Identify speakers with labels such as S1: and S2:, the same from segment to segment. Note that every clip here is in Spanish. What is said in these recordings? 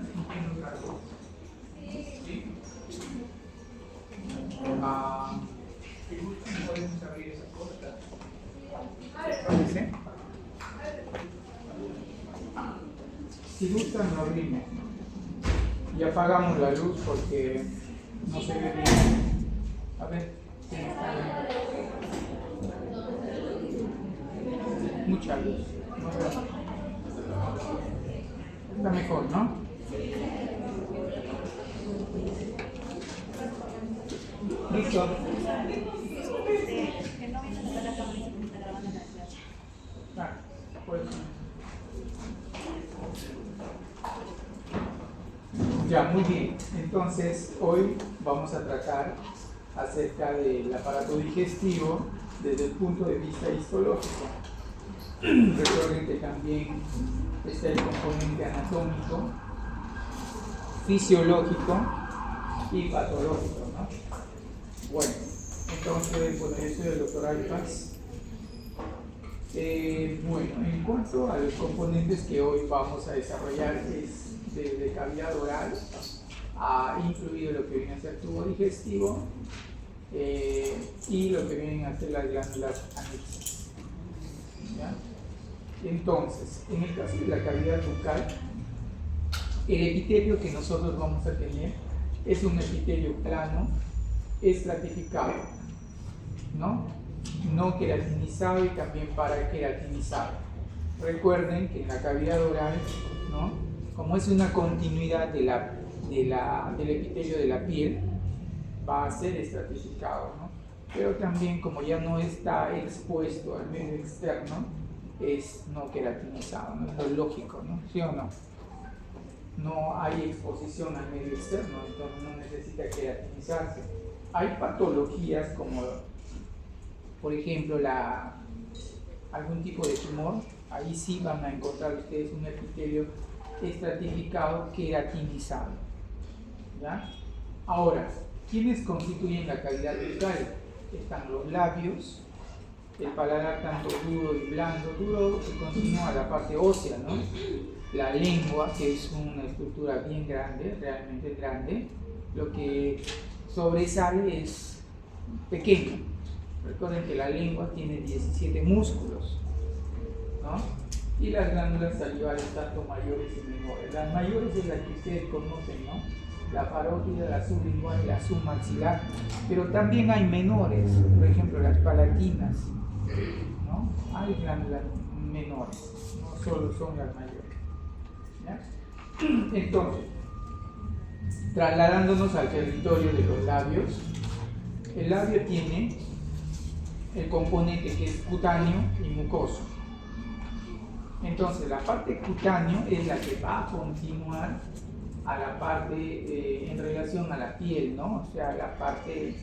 S1: entiendo otra cosa. ¿Sí? Si gustan, podemos abrir esa puerta. ¿Les parece? Si gustan, lo abrimos. Y apagamos la luz porque no se ve bien. A ver, ¿sí está bien? Mucha luz. No veo. Está mejor, ¿no? ¿Listo? Pues. Ya, muy bien. Entonces, hoy vamos a tratar acerca del aparato digestivo desde el punto de vista histológico. Recuerden que también está el componente anatómico, fisiológico y patológico, ¿no? Bueno, entonces, bueno, yo soy el doctor Alpas. Bueno, en cuanto a los componentes que hoy vamos a desarrollar, es desde cavidad oral, incluido lo que viene a ser tubo digestivo y lo que vienen a ser las glándulas anexas. ¿Ya? Entonces, en el caso de la cavidad bucal, el epitelio que nosotros vamos a tener es un epitelio plano, estratificado, no queratinizado y también paraqueratinizado. Recuerden que en la cavidad oral, como es una continuidad del epitelio de la piel, va a ser estratificado, pero también como ya no está expuesto al medio externo, es no queratinizado, ¿no? Es lo lógico, ¿no? ¿Sí o no? No hay exposición al medio externo, entonces no necesita queratinizarse. Hay patologías como, por ejemplo, algún tipo de tumor, ahí sí van a encontrar ustedes un epitelio estratificado queratinizado. ¿Ya? Ahora, ¿quiénes constituyen la cavidad bucal? Están los labios, el paladar tanto duro y blando, duro que continúa a la parte ósea, ¿no? La lengua, que es una estructura bien grande, realmente grande, lo que sobresale es pequeño. Recuerden que la lengua tiene 17 músculos, ¿no? Y las glándulas salivales tanto mayores y menores. Las mayores es las que ustedes conocen, ¿no? La parótida, la sublingual y la submaxilar, pero también hay menores, por ejemplo las palatinas, ¿no? Hay glándulas menores, no solo son las mayores. ¿Ya? Entonces, trasladándonos al territorio de los labios, el labio tiene el componente que es cutáneo y mucoso. Entonces, la parte cutáneo es la que va a continuar a la parte en relación a la piel, ¿no? O sea, la parte,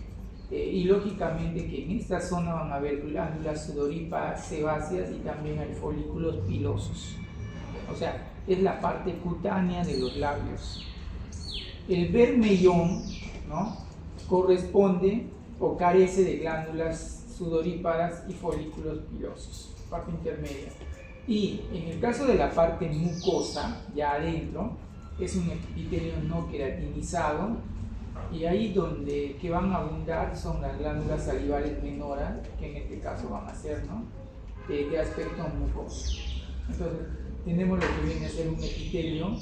S1: y lógicamente que en esta zona van a haber glándulas sudoríparas, sebáceas y también hay folículos pilosos. O sea, es la parte cutánea de los labios. El bermellón, ¿no? Corresponde o carece de glándulas sudoríparas y folículos pilosos, parte intermedia. Y en el caso de la parte mucosa, ya adentro, es un epitelio no queratinizado, y ahí donde que van a abundar son las glándulas salivales menores, que en este caso van a ser, ¿no? De aspecto mucoso. Entonces, tenemos lo que viene a ser un epitelio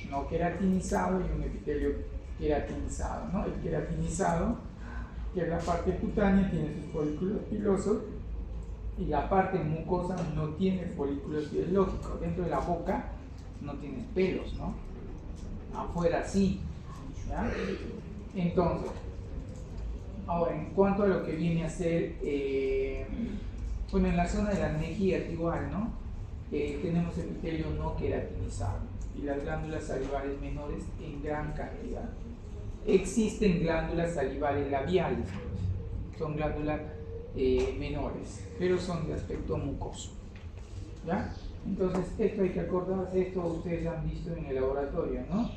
S1: no queratinizado y un epitelio queratinizado, ¿no? El queratinizado, que es la parte cutánea, tiene sus folículos pilosos, y la parte mucosa no tiene folículos pilosos. Lógico, dentro de la boca no tienes pelos, ¿no? Afuera sí, ¿ya? Entonces, ahora en cuanto a lo que viene a ser, bueno, en la zona de las mejillas igual, ¿no? Tenemos epitelio no queratinizado y las glándulas salivales menores en gran cantidad. Existen glándulas salivales labiales, son glándulas menores, pero son de aspecto mucoso, ¿ya? Entonces, esto hay que acordarse, esto ustedes han visto en el laboratorio, ¿no?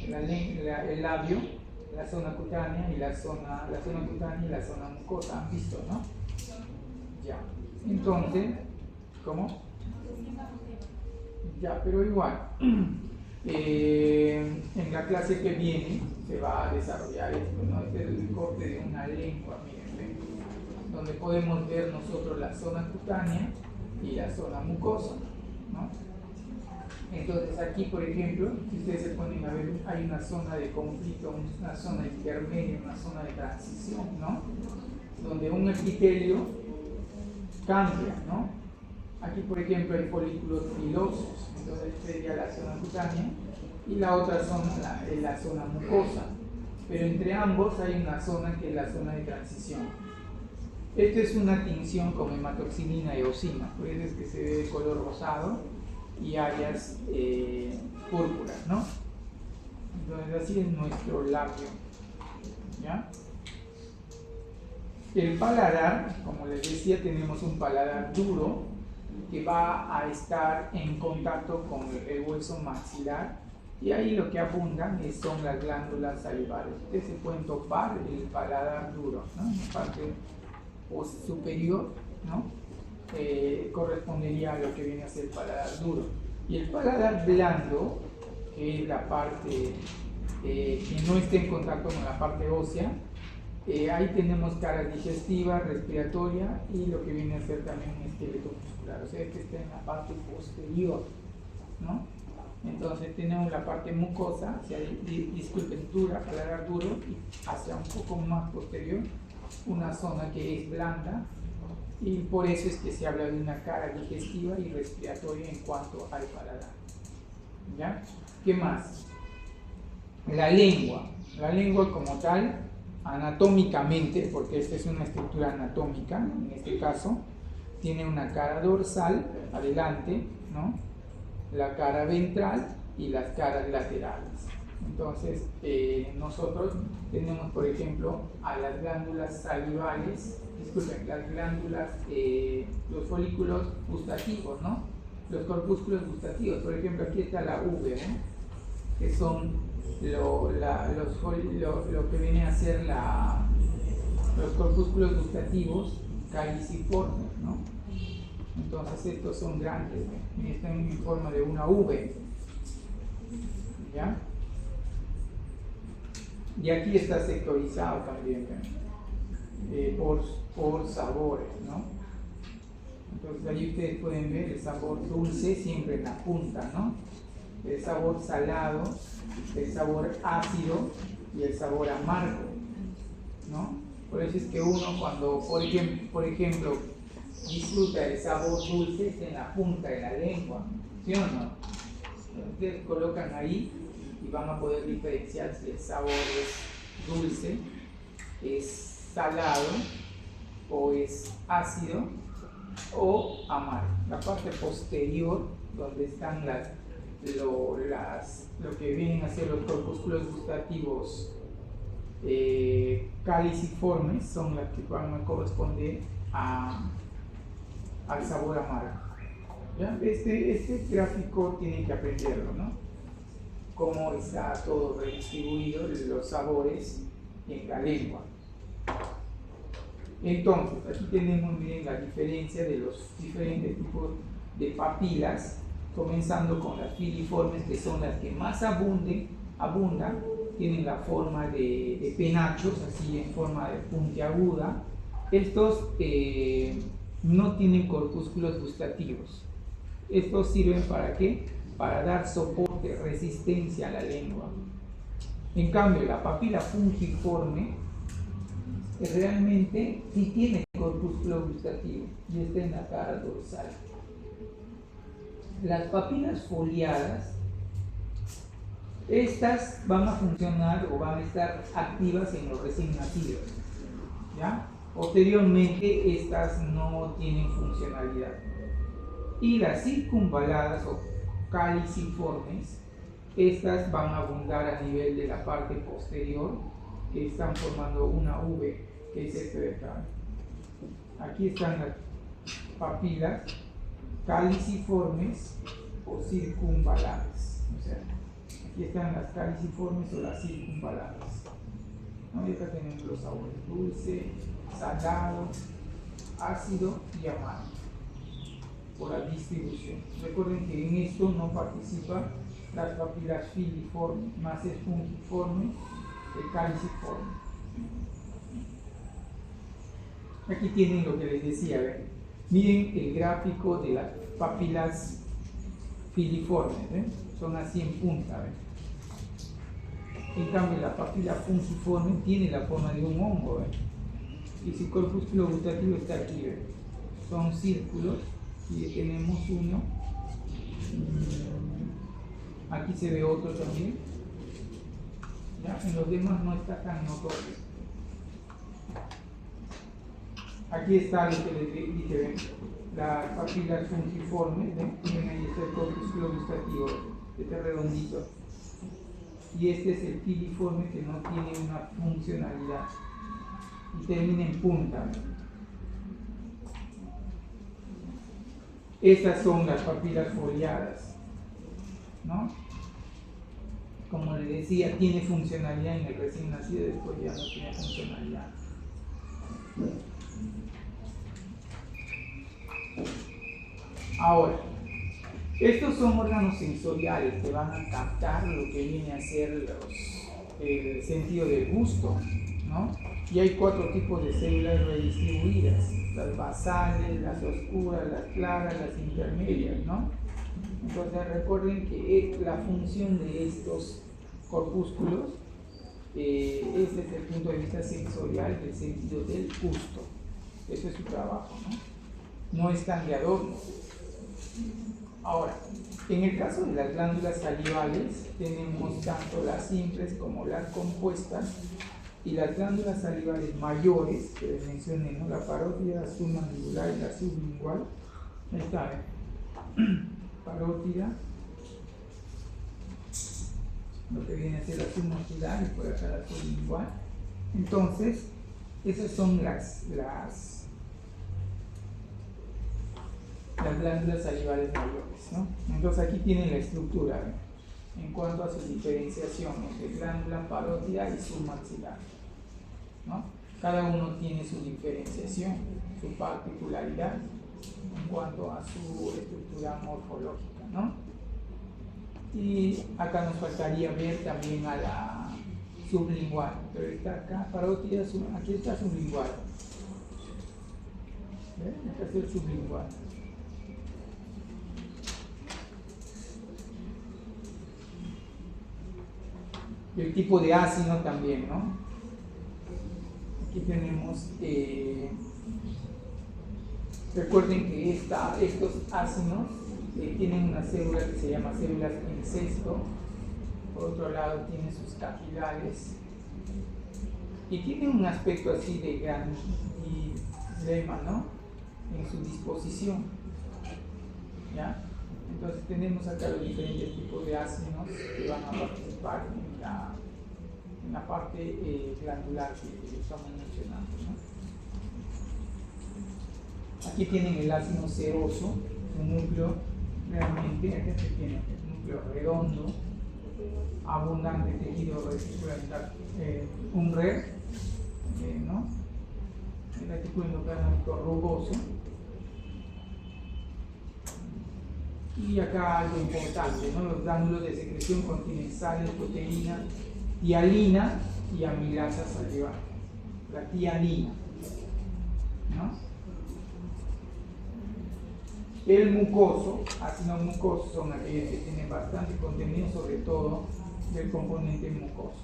S1: El labio, la zona cutánea y la zona cutánea y la zona mucosa, han visto, ¿no? Ya. Entonces, ¿cómo? Ya, pero igual. la clase que viene se va a desarrollar esto, ¿no? Este es el corte de una lengua, miren, ¿ven? Donde podemos ver nosotros la zona cutánea y la zona mucosa, ¿no? Entonces aquí, por ejemplo, si ustedes se ponen a ver, hay una zona de conflicto, una zona intermedia, una zona de transición, ¿no? Donde un epitelio cambia, ¿no? Aquí, por ejemplo, hay folículos pilosos, entonces esta sería la zona cutánea, y la otra zona es la zona mucosa, pero entre ambos hay una zona que es la zona de transición. Esto es una tinción con hematoxilina y eosina, por eso es que se ve de color rosado y áreas púrpuras, ¿no? Entonces así es nuestro labio, ¿ya? El paladar, como les decía, tenemos un paladar duro que va a estar en contacto con el hueso maxilar, y ahí lo que abundan son las glándulas salivales. Ustedes se pueden topar el paladar duro, ¿no? En la parte superior, ¿no? Correspondería a lo que viene a ser el paladar duro. Y el paladar blando, que es la parte que no está en contacto con la parte ósea, ahí tenemos caras digestiva, respiratoria y lo que viene a ser también un esqueleto muscular, o sea, que está en la parte posterior, ¿no? Entonces tenemos la parte mucosa, disculpen, dura, paladar duro, y hacia un poco más posterior, una zona que es blanda, y por eso es que se habla de una cara digestiva y respiratoria en cuanto al paladar. ¿Ya? ¿Qué más? La lengua como tal, anatómicamente, porque esta es una estructura anatómica, en este caso, tiene una cara dorsal, adelante, ¿no? La cara ventral y las caras laterales. Entonces, nosotros tenemos, por ejemplo, a las glándulas salivales, disculpen, las glándulas, los folículos gustativos, ¿no? Los corpúsculos gustativos. Por ejemplo, aquí está la V, ¿no? Que son lo que viene a ser los corpúsculos gustativos caliciformes, ¿no? Entonces estos son grandes, ¿no? Están en forma de una V, ¿ya? Y aquí está sectorizado también, por sabores, ¿no? Entonces ahí ustedes pueden ver el sabor dulce siempre en la punta, ¿no? El sabor salado, el sabor ácido y el sabor amargo, ¿no? Por eso es que uno cuando, por ejemplo, disfruta el sabor dulce está en la punta de la lengua, ¿sí o no? Ustedes colocan ahí y van a poder diferenciar si el sabor es dulce, es salado o es ácido o amargo. La parte posterior, donde están lo que vienen a ser los corpúsculos gustativos caliciformes, son las que van a corresponder al sabor amargo. ¿Ya? Este gráfico tienen que aprenderlo, ¿no? Cómo está todo redistribuido, los sabores en la lengua. Entonces, aquí tenemos, miren, la diferencia de los diferentes tipos de papilas, comenzando con las filiformes, que son las que más abundan, tienen la forma de penachos, así en forma de puntiaguda. Estos no tienen corpúsculos gustativos. Estos sirven ¿para qué? Para dar soporte, resistencia a la lengua. En cambio, la papila pungiforme realmente sí tiene corpúsculo gustativo y está en la cara dorsal. Las papilas foliadas, estas van a funcionar o van a estar activas en los recién nacidos, ¿ya? Posteriormente estas no tienen funcionalidad. Y las circunvaladas o caliciformes, estas van a abundar a nivel de la parte posterior, que están formando una V, que es este de acá. Aquí están las papilas caliciformes o circunvaladas. O sea, aquí están las caliciformes o las circunvaladas. ¿No? Y acá tenemos los sabores dulce, salado, ácido y amargo por la distribución. Recuerden que en esto no participa las papilas filiformes, más el fungiforme, el caliciforme. Aquí tienen lo que les decía, ¿ven? Miren el gráfico de las papilas filiformes, ¿ven? Son así en punta, ¿ven? En cambio, la papila fungiforme tiene la forma de un hongo, ¿ven? Y su corpúsculo gustativo está aquí, ¿ven? Son círculos, y tenemos uno. Aquí se ve otro también. ¿Ya? En los demás no está tan notorio. Aquí está lo que les dije, ¿ven? Las papilas fungiformes, ¿ven? Miren, ahí está el corpúsculo gustativo, este redondito. Y este es el filiforme, que no tiene una funcionalidad y termina en punta. Estas son las papilas foliadas, ¿no? Como les decía, tiene funcionalidad en el recién nacido, después ya no tiene funcionalidad. Ahora, estos son órganos sensoriales que van a captar lo que viene a ser el sentido del gusto, ¿no? Y hay 4 tipos de células redistribuidas: las basales, las oscuras, las claras, las intermedias, ¿no? Entonces recuerden que la función de estos corpúsculos es desde el punto de vista sensorial, del sentido del gusto. Eso es su trabajo, ¿no? No están de adorno. Ahora, en el caso de las glándulas salivales, tenemos tanto las simples como las compuestas, y las glándulas salivales mayores, que les mencioné, ¿no? La parótida, la submandibular y la sublingual. Ahí está, parótida, lo que viene a ser la submandibular, y por acá la sublingual. Entonces, esas son las glándulas salivales mayores, ¿no? Entonces aquí tienen la estructura, ¿no? En cuanto a su diferenciación entre glándula parótida y submaxilar, ¿no? Cada uno tiene su diferenciación, su particularidad en cuanto a su estructura morfológica, ¿no? Y acá nos faltaría ver también a la sublingual, pero está acá parótida, aquí está sublingual. ¿Ven? Acá está el sublingual. Y el tipo de ácido también, ¿no? Aquí tenemos, recuerden que estos ácidos tienen una célula que se llama células incesto. Por otro lado tienen sus capilares y tienen un aspecto así de gran dilema, ¿no? En su disposición, ¿ya? Entonces tenemos acá los diferentes tipos de ácidos que van a participar en la parte glandular que estamos mencionando, ¿no? Aquí tienen el ácido seroso, un núcleo realmente, aquí se tiene un núcleo redondo, abundante tejido reticular, un red, ¿no? El retículo endoplasmático rugoso. Y acá algo importante, ¿no? Los gránulos de secreción contienen sales, proteínas, tialina y amilasa salivar. La tialina, ¿no? El mucoso, ácidos mucosos son aquellos que tienen bastante contenido, sobre todo del componente mucoso.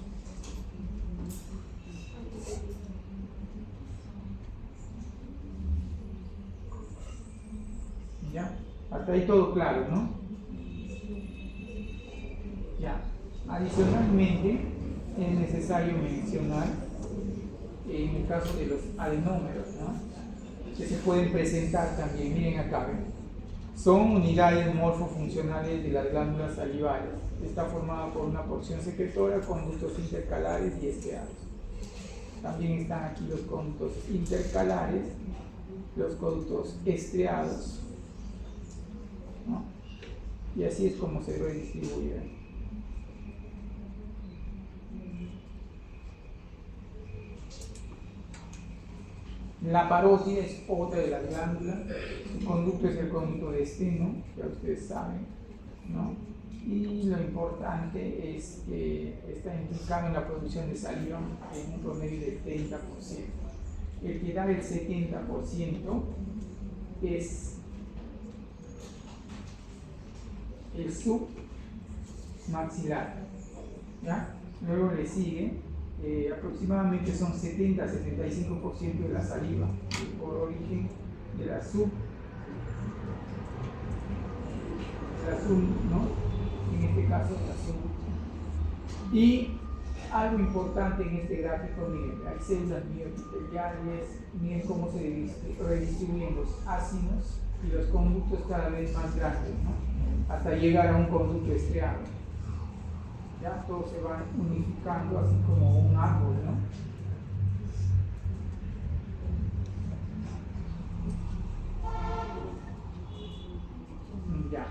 S1: ¿Ya? Hasta ahí todo claro, ¿no? Ya. Adicionalmente, es necesario mencionar, en el caso de los adenómeros, ¿no? Que se pueden presentar también, miren acá, ¿ven? Son unidades morfofuncionales de las glándulas salivales. Está formada por una porción secretora, conductos intercalares y estriados. También están aquí los conductos intercalares, los conductos estriados, ¿no? Y así es como se redistribuye. La parótida es otra de las glándulas. El conducto es el conducto de Steno, ya ustedes saben, ¿no? y lo importante es que está implicado en la producción de saliva en un promedio del 30%. El que da el 70% es el submaxilar, ¿ya? Luego le sigue, aproximadamente son 70-75% de la saliva por origen de la sub, ¿no? En este caso la sub. Y algo importante en este gráfico, miren, hay células mioepiteliales, miren cómo se redistribuyen los ácidos y los conductos cada vez más grandes, ¿no? Hasta llegar a un conducto estriado. Ya todo se va unificando así como un árbol, ¿no? Ya.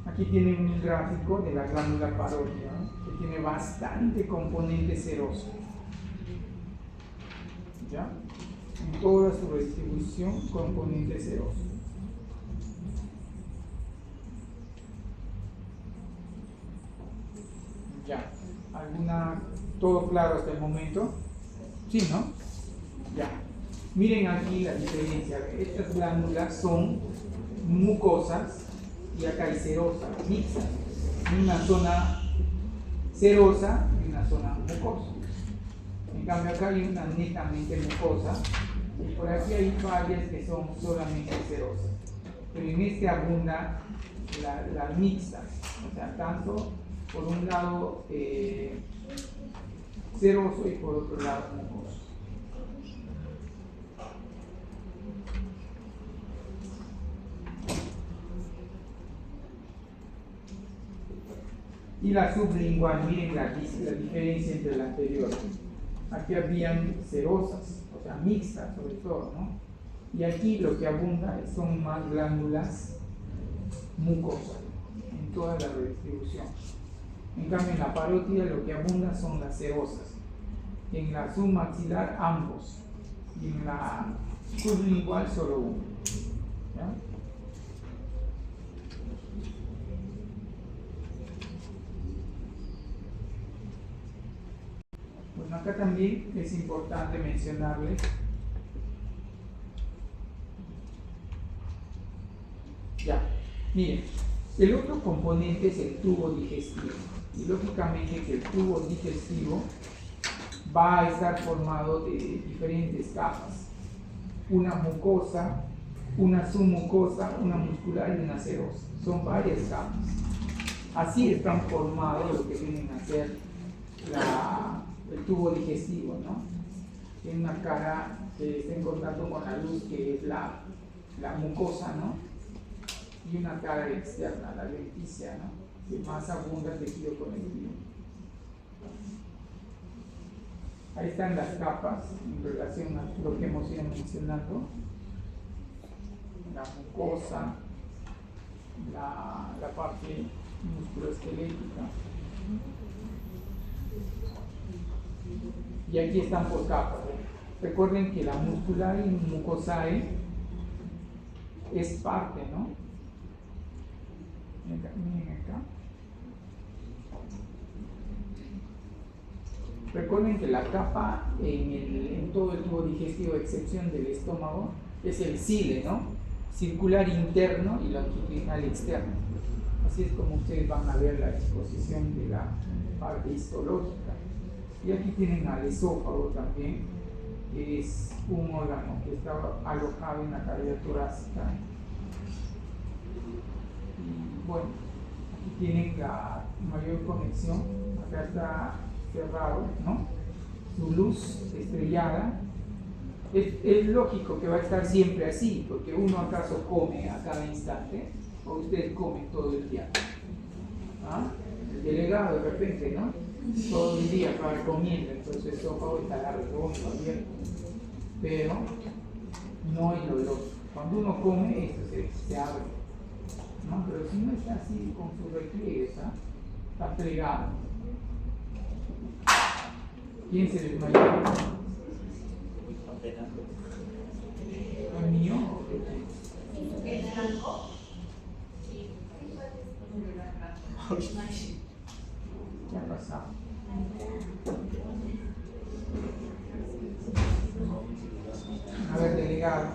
S1: Aquí tienen un gráfico de la glándula parótida, ¿no? Que tiene bastante componente seroso. ¿Ya? En toda su distribución, componente seroso. Ya. ¿Todo claro hasta el momento? Sí, ¿no? Ya. Miren aquí la diferencia. Estas glándulas son mucosas y acá hay serosas, mixtas. Una zona serosa y una zona mucosa. En cambio acá hay una netamente mucosa y por aquí hay varias que son solamente serosas. Pero en este abunda las mixtas, o sea, tanto por un lado seroso y por otro lado mucoso. Y la sublingual, miren la diferencia entre la anterior. Aquí habían serosas, o sea, mixtas sobre todo, ¿no? Y aquí lo que abunda son más glándulas mucosas en toda la redistribución. En cambio, en la parótida lo que abunda son las serosas. En la submaxilar ambos. Y en la sublingual solo uno. ¿Ya? Bueno, acá también es importante mencionarles ya, miren, el otro componente es el tubo digestivo y lógicamente que el tubo digestivo va a estar formado de diferentes capas, una mucosa, una submucosa, una muscular y una serosa, son varias capas. Así están formados lo que vienen a ser el tubo digestivo, ¿no? Tiene una cara que está en contacto con la luz, que es la mucosa, ¿no? Y una cara externa, la adventicia, ¿no? Que más abunda el tejido conectivo. Ahí están las capas en relación a lo que hemos ido mencionando. La mucosa, la parte musculoesquelética. Y aquí están por capas. Recuerden que la muscular y mucosae es parte, ¿no? Miren acá. Recuerden que la capa en todo el tubo digestivo, a excepción del estómago, es el cile, ¿no? Circular interno y longitudinal externo. Así es como ustedes van a ver la exposición de la parte histológica. Y aquí tienen al esófago también, que es un órgano que está alojado en la cavidad torácica. Y bueno, aquí tienen la mayor conexión, acá está cerrado, ¿no? Su luz estrellada. Es lógico que va a estar siempre así, porque uno acaso come a cada instante, o ustedes comen todo el día. ¿Ah? El delegado de repente, ¿no? Todo el día para comiendo, entonces el esófago está redondo, abierto, pero no hay dolor. Cuando uno come, esto se abre, ¿no? Pero si no está así con sus repliegues, ¿ah? Está plegado. ¿Quién se desmayó? ¿El mío? ¿Qué ha pasado? A ver, delegado,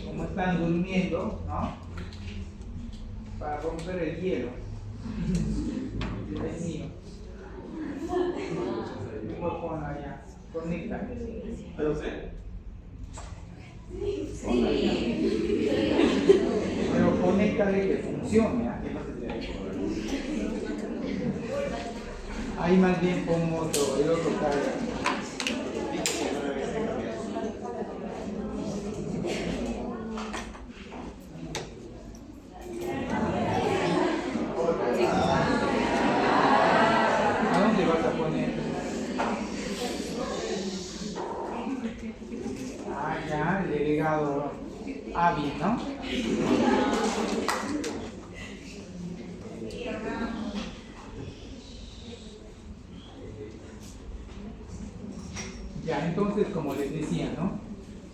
S1: como están durmiendo, ¿no? Para romper el hielo. Es mío. Mejor ponlo allá. Conecta.
S2: ¿Pero usted?
S1: Pero conéctale que funcione. ¿Ah? Ahí más bien pon otro, el otro carga. ¿A dónde vas a poner? Ah, ya, el delegado hábil, ¿no? Ya, entonces, como les decía, ¿no?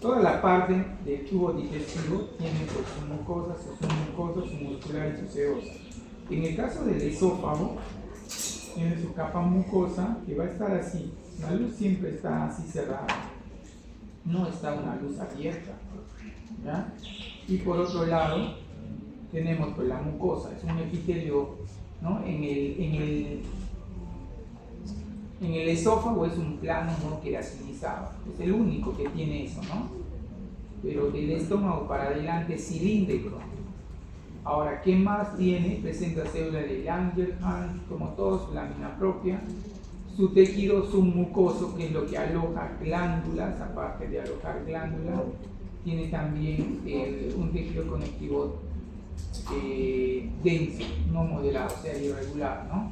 S1: Toda la parte del tubo digestivo tiene pues, su mucosa, su submucosa, su muscular y su seosa. En el caso del esófago, tiene su capa mucosa que va a estar así. La luz siempre está así cerrada, no está una luz abierta. ¿Ya? Y por otro lado, tenemos pues, la mucosa, es un epitelio, ¿no? En el esófago es un plano no queratinizado, es el único que tiene eso, ¿no? Pero del estómago para adelante es cilíndrico. Ahora, ¿qué más tiene? Presenta célula de Langerhans, como todos, lámina propia. Su tejido submucoso, que es lo que aloja glándulas, aparte de alojar glándulas, tiene también un tejido conectivo denso, no modelado, o sea, irregular, ¿no?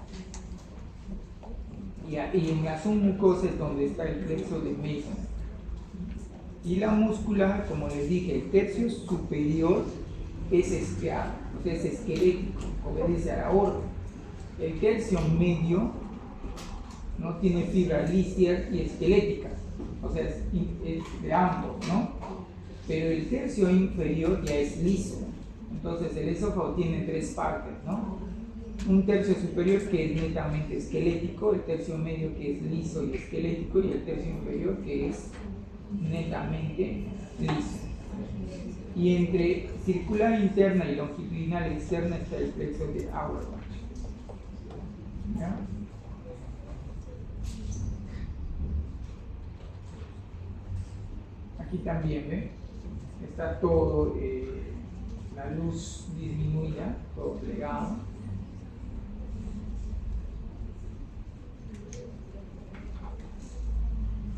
S1: Y en la submucosa es donde está el plexo de Mason. Y la muscular, como les dije, el tercio superior es esqueado, o sea, es esquelético, obedece a la aorta. El tercio medio no tiene fibras líceas y esqueléticas, o sea, es de ambos, ¿no? Pero el tercio inferior ya es liso. Entonces el esófago tiene tres partes, ¿no? Un tercio superior que es netamente esquelético, el tercio medio que es liso y esquelético y el tercio inferior que es netamente liso. Y entre circular interna y longitudinal externa está el plexo de Auerbach. ¿Ya? Aquí también, ¿ven? Está todo, la luz disminuida, todo plegado.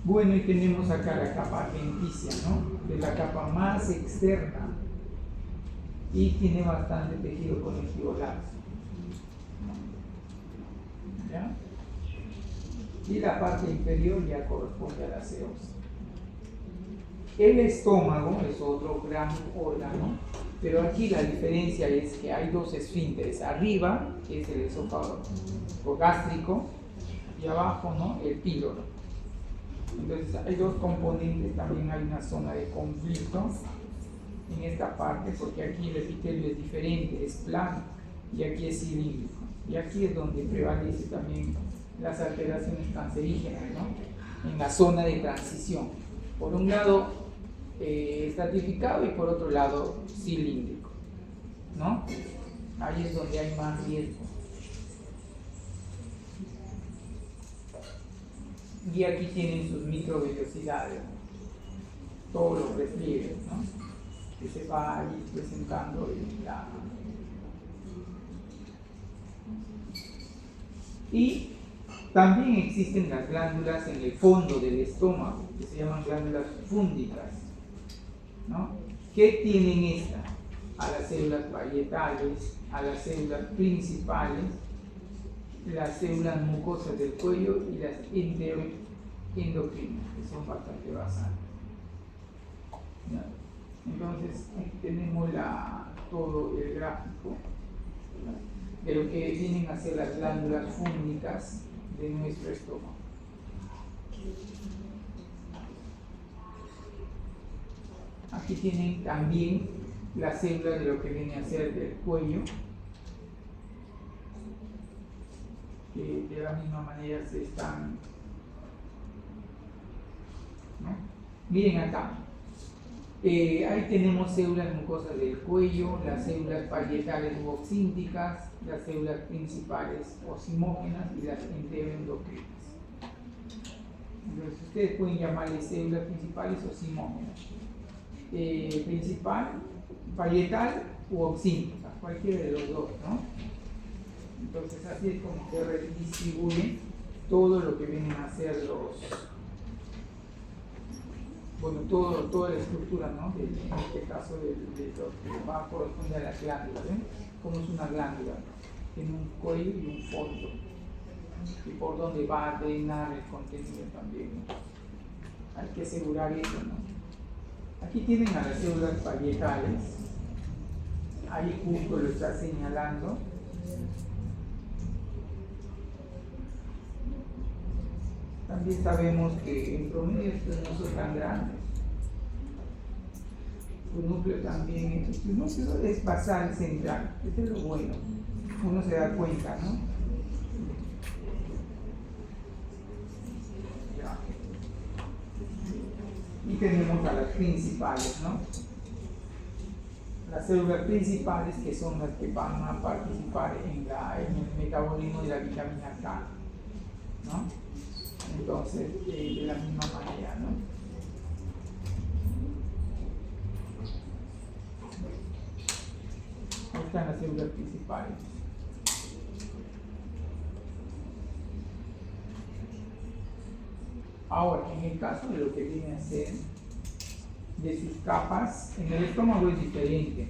S1: Bueno, y tenemos acá la capa adventicia, ¿no? Es la capa más externa y tiene bastante tejido conectivo laxo. ¿Ya? Y la parte inferior ya corresponde a la seosa. El estómago es otro gran órgano, pero aquí la diferencia es que hay dos esfínteres. Arriba, que es el esófago gástrico, y abajo, ¿no? El píloro. Entonces hay dos componentes, también hay una zona de conflicto en esta parte, porque aquí el epitelio es diferente, es plano, y aquí es cilíndrico. Y aquí es donde prevalece también las alteraciones cancerígenas, ¿no? En la zona de transición. Por un lado, estratificado y por otro lado, cilíndrico, ¿no? Ahí es donde hay más riesgo. Y aquí tienen sus microvellosidades, todos los despliegues, ¿no? Que se va ahí presentando en la... Y también existen las glándulas en el fondo del estómago, que se llaman glándulas fúndicas, ¿no? ¿Qué tienen estas? A las células parietales, a las células principales, las células mucosas del cuello y las endocrinas, que son bastante basales. Entonces, aquí tenemos todo el gráfico de lo que vienen a ser las glándulas fúndicas de nuestro estómago. Aquí tienen también las células de lo que viene a ser del cuello, de la misma manera se están, ¿no? Miren acá. Ahí tenemos células mucosas del cuello, las células parietales u oxínticas, las células principales osimógenas y las enteroendocrinas. Entonces ustedes pueden llamarles células principales osimógenas. Principal, parietal u oxíntica, cualquiera de los dos, ¿no? Entonces así es como se redistribuyen todo lo que vienen a ser toda la estructura, ¿no? En este caso de lo que va a corresponder a la glándula, ¿ven? Como es una glándula, tiene un cuello y un fondo, y por donde va a drenar el contenido también, ¿no? Hay que asegurar eso, ¿no? Aquí tienen a las células parietales, ahí justo lo está señalando. También sabemos que en promedio estos no son tan grandes. Su núcleo también, su núcleo es basal central, eso es lo bueno, uno se da cuenta, ¿no? Ya. Y tenemos a las principales, ¿no? Las células principales que son las que van a participar en el metabolismo de la vitamina K, ¿no? Entonces, de la misma manera, ¿no? Ahí están las células principales. Ahora, en el caso de lo que viene a ser de sus capas, en el estómago es diferente,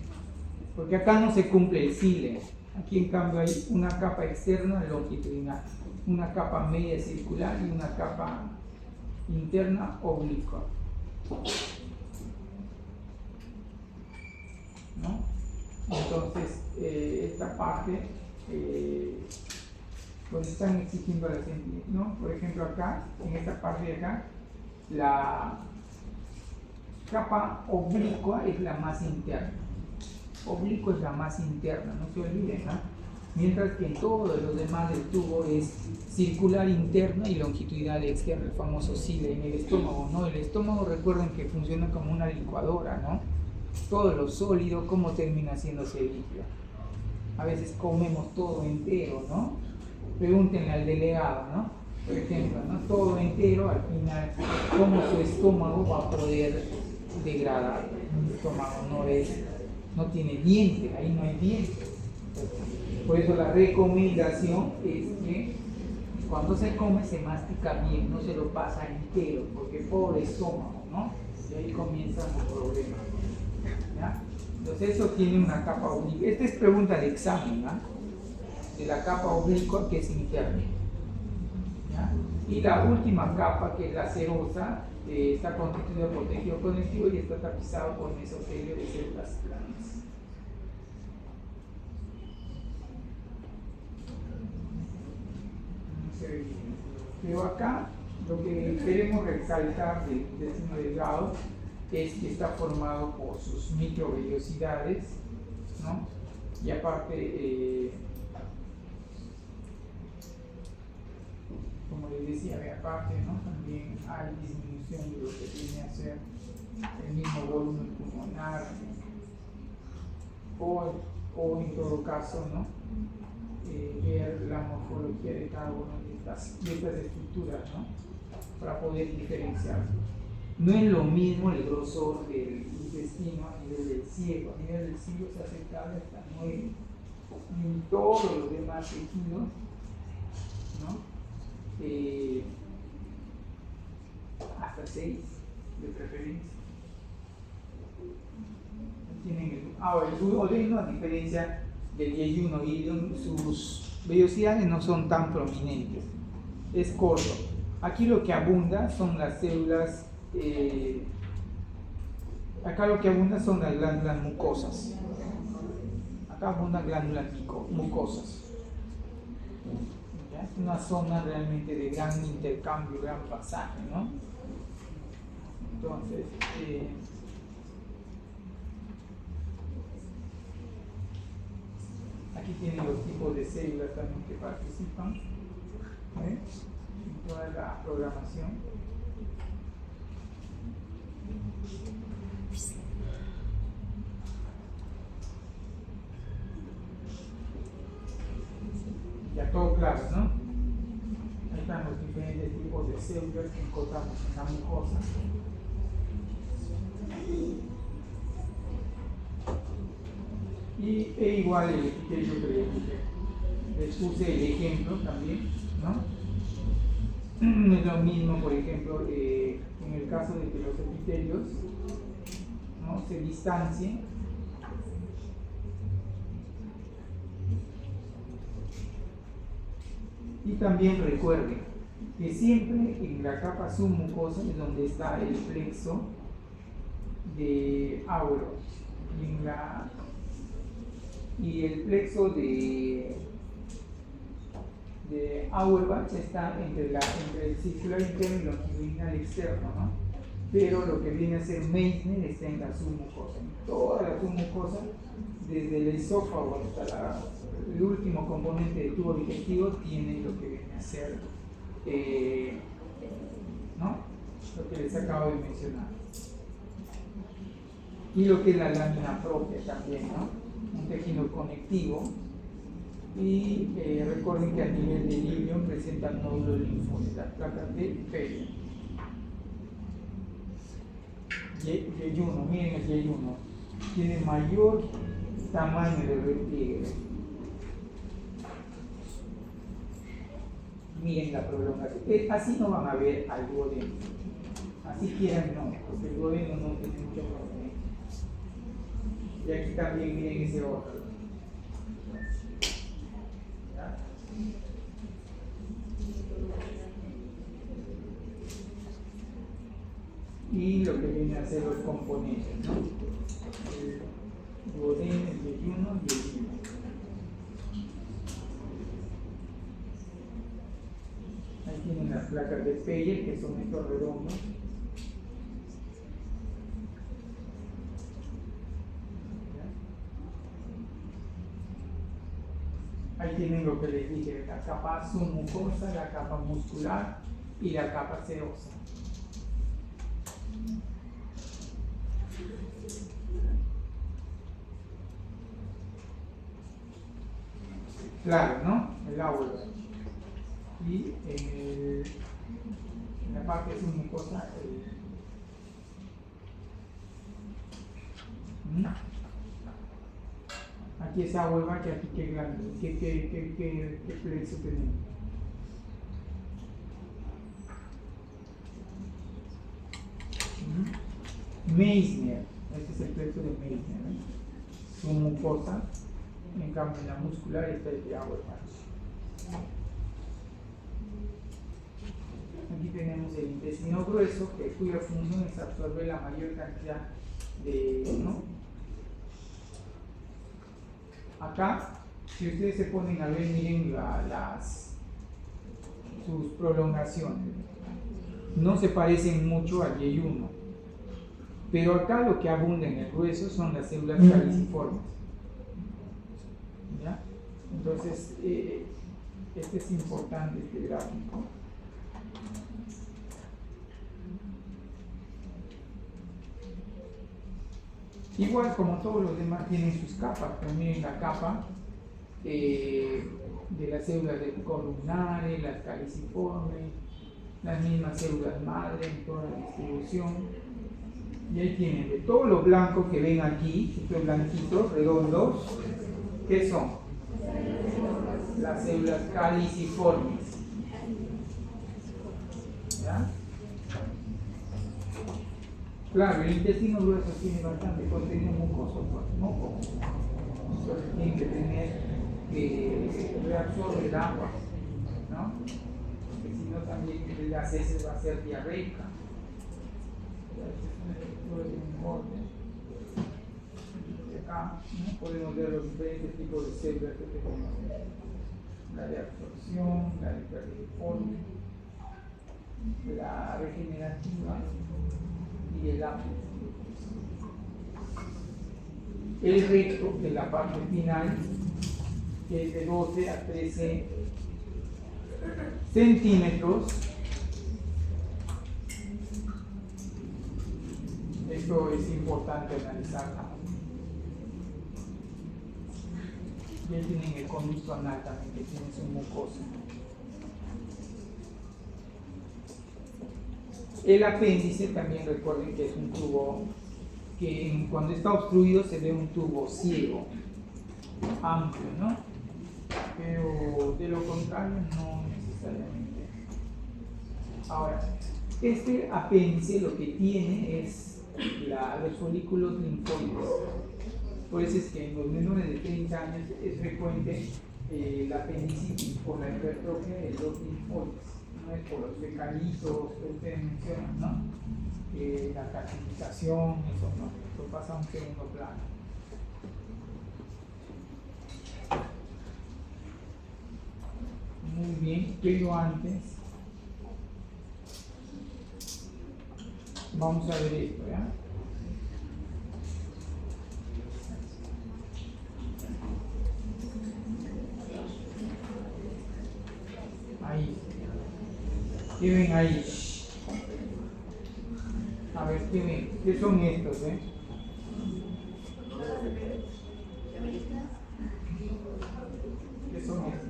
S1: porque acá no se cumple el cile. Aquí en cambio hay una capa externa longitudinal, una capa media circular y una capa interna oblicua, ¿no? Entonces, esta parte, donde están exigiendo las entiendes, ¿no? Por ejemplo acá, en esta parte de acá, la capa oblicua es la más interna. Oblicua es la más interna, no se olviden, ¿no? Mientras que en todos los demás del tubo es circular interna y longitudinal externa, el famoso cile. En el estómago, ¿no? El estómago, recuerden que funciona como una licuadora, ¿no? Todo lo sólido, ¿cómo termina haciéndose líquido? A veces comemos todo entero, ¿no? Pregúntenle al delegado, ¿no? Por ejemplo, ¿no? Todo entero, al final, ¿cómo su estómago va a poder degradar? El estómago no tiene diente, ahí no hay diente. Por eso la recomendación es que cuando se come se mastica bien, no se lo pasa entero, porque pobre estómago, ¿no? Y ahí comienzan los problemas, ¿ya? Entonces eso tiene una capa oblicua. Esta es pregunta de examen, ¿no? De la capa oblicua que es interna, ¿ya? Y la última capa, que es la serosa, está constituida por tejido conectivo y está tapizado por mesotelio de células planas. Pero acá lo que queremos resaltar del seno delgado es que está formado por sus microvellosidades, ¿no? Y aparte, como les decía, aparte, ¿no? También hay disminución de lo que viene a ser el mismo volumen pulmonar, o en todo caso, ¿no? Ver la morfología de cada una de estas estructuras, ¿no? Para poder diferenciar. No es lo mismo el grosor del intestino a nivel del ciego. A nivel del ciego se aceptable hasta 9, y en todos los demás tejidos, ¿no? Hasta 6 de preferencia. Ahora, el duodeno, a diferencia del yeyuno, sus vellosidades no son tan prominentes, es corto. Aquí lo que abunda son las células, acá lo que abunda son las glándulas mucosas. Acá abundan glándulas mucosas. ¿Ya? Es una zona realmente de gran intercambio, gran pasaje, ¿no? Entonces, aquí tienen los tipos de células también que participan. en toda la programación. Ya todo claro, ¿no? Ahí están los diferentes tipos de células que encontramos en la mucosa. Y igual el epitelio que les puse el ejemplo también, ¿no? Es lo mismo, por ejemplo, en el caso de que los epitelios, ¿no?, se distancien. Y también recuerden que siempre en la capa submucosa es donde está el plexo de Auerbach y el plexo de Auerbach está entre el circular interno y longitudinal externo, ¿no? Pero lo que viene a ser Meissner está en la submucosa, en toda la submucosa, desde el esófago hasta el último componente del tubo digestivo, tiene lo que viene a ser, ¿no?, lo que les acabo de mencionar. Y lo que es la lámina propia también, ¿no?, un tejido conectivo. Y recuerden que a nivel del ilion presenta nódulos linfóides, las placas de Peyerl. Yeyuno, miren el yeyuno, tiene mayor tamaño de repliegue. Miren la prolongación. Así no van a ver al duodeno. Así quieran no, porque el duodeno no tiene mucho problema. Y aquí también miren ese otro. ¿Ya? Y lo que viene a ser los componentes, ¿no? El duodeno, el yeyuno y el ilion. Ahí tienen las placas de Peyerl, que son estos redondos. Ahí tienen lo que les dije, la capa submucosa, la capa muscular y la capa serosa. Claro, ¿no? El Auerbach. Y en la parte submucosa, aquí es Auerbach y aquí qué grande, qué plexo tenemos. Meissner, este es el plexo de Meissner, ¿eh? Submucosa, en cambio en la muscular está el de Auerbach. Aquí tenemos el intestino grueso, cuya función es absorber la mayor cantidad de, ¿no? Acá, si ustedes se ponen a ver, miren sus prolongaciones. No se parecen mucho al yeyuno, pero acá lo que abunda en el grueso son las células caliciformes. ¿Ya? Entonces, este es importante, este gráfico. Igual como todos los demás tienen sus capas, pero miren la capa de las células columnares, las caliciformes, las mismas células madre en toda la distribución. Y ahí tienen de todos los blancos que ven aquí, estos blanquitos redondos, ¿qué son? Las células caliciformes. ¿Ya? Claro, el intestino grueso tiene bastante contenido mucoso, no como. Entonces tiene que tener que reabsorber el agua, ¿no? Porque si no también las heces va a ser diarreica. Acá, ¿no?, podemos ver los diferentes tipos de células que tenemos: la de absorción, la de caliciforme, la regenerativa y el ápice. El recto, que es la parte final, que es de 12 a 13 centímetros. Esto es importante analizarlo. Y ahí tienen el conducto anal también, que tiene su mucosa. El apéndice también recuerden que es un tubo que cuando está obstruido se ve un tubo ciego, amplio, ¿no? Pero de lo contrario no necesariamente. Ahora, este apéndice lo que tiene es los folículos linfoides. Por eso es que en los menores de 30 años es frecuente la apendicitis por la hipertrofia de los linfoides. No es por los fecalitos que ustedes mencionan, ¿no? La calcificación, eso no, eso pasa a un segundo plano. Muy bien, pero antes vamos a ver esto, ¿ya? Ahí. ¿Qué ven ahí? A ver, ¿qué ven? ¿Qué son estos, ¿Qué son estos?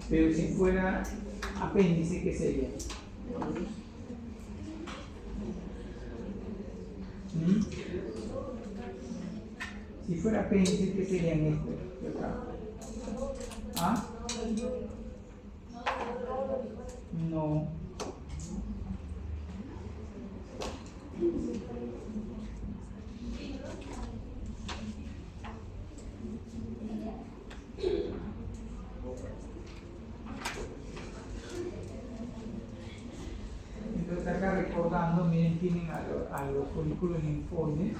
S1: Pero si fuera apéndice, ¿qué sería? Si fuera apéndice, ¿qué serían estos de acá? ¿Ah? No. Entonces acá recordando, miren, tienen a los folículos linfoides.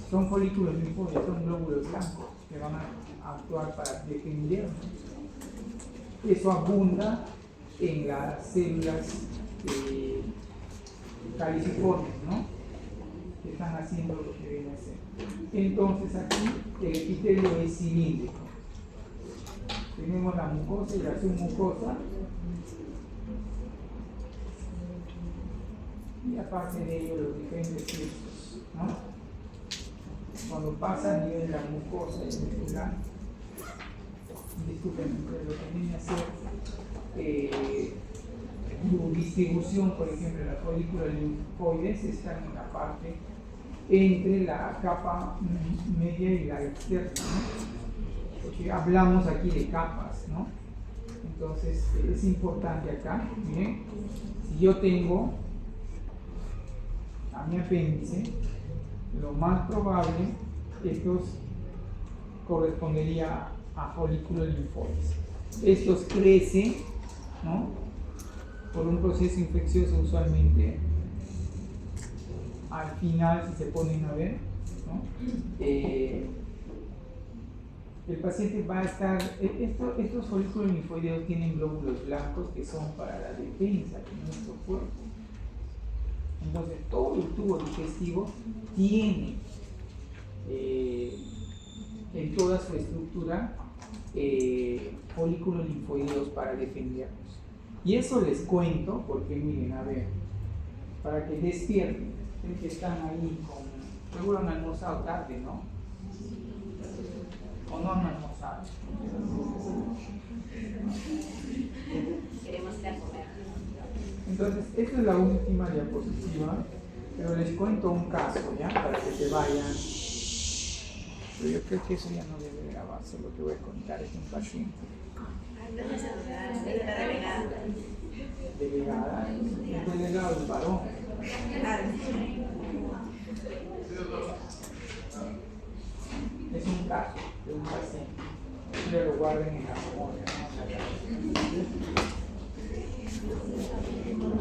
S1: Son folículos linfoides, son glóbulos blancos que van a actuar para defendernos. Eso abunda en las células caliciformes, ¿no? Que están haciendo lo que viene a hacer. Entonces aquí el epitelio es cilíndrico. Tenemos la mucosa y la submucosa. Y aparte de ello los diferentes plexos, ¿no? Cuando pasa a nivel de la mucosa y el medular, disculpen, lo que viene a ser su distribución, por ejemplo, las folículos linfoides están en la parte entre la capa media y la externa, ¿no? Porque hablamos aquí de capas, ¿no? Entonces es importante acá, miren, si yo tengo a mi apéndice, lo más probable, estos correspondería a folículos linfoides. Estos crecen, ¿no? Por un proceso infeccioso usualmente. Al final, si se ponen a ver, ¿no? El paciente va a estar, estos folículos linfoideos tienen glóbulos blancos que son para la defensa de nuestro cuerpo. Entonces todo el tubo digestivo tiene en toda su estructura folículos linfoideos para defendernos. Y eso les cuento porque miren, a ver, para que despierten, ven que están ahí con, seguro han almorzado tarde, ¿no? ¿O no han almorzado?
S2: Queremos ir a comer.
S1: Entonces, esta es la última diapositiva, pero les cuento un caso, ¿ya? Para que se vayan. Pero yo creo que eso ya no debe grabarse, lo que voy a contar es un paciente. Delegada, el delegado del varón. Es un caso de un paciente. Que lo guarden en la memoria, ¿no?